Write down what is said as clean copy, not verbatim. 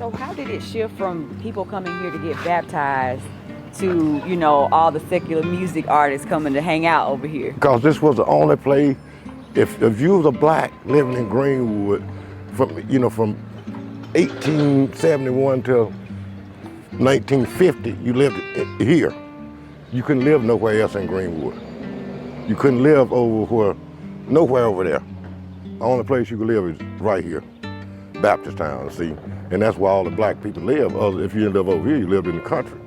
So how did it shift from people coming here to get baptized to, all the secular music artists coming to hang out over here? Because this was the only place, if you was a black living in Greenwood from 1871 till 1950, you lived here. You couldn't live nowhere else in Greenwood. You couldn't live nowhere over there. The only place you could live is right here, Baptist Town, see? And that's where all the black people live. If you live over here, you lived in the country.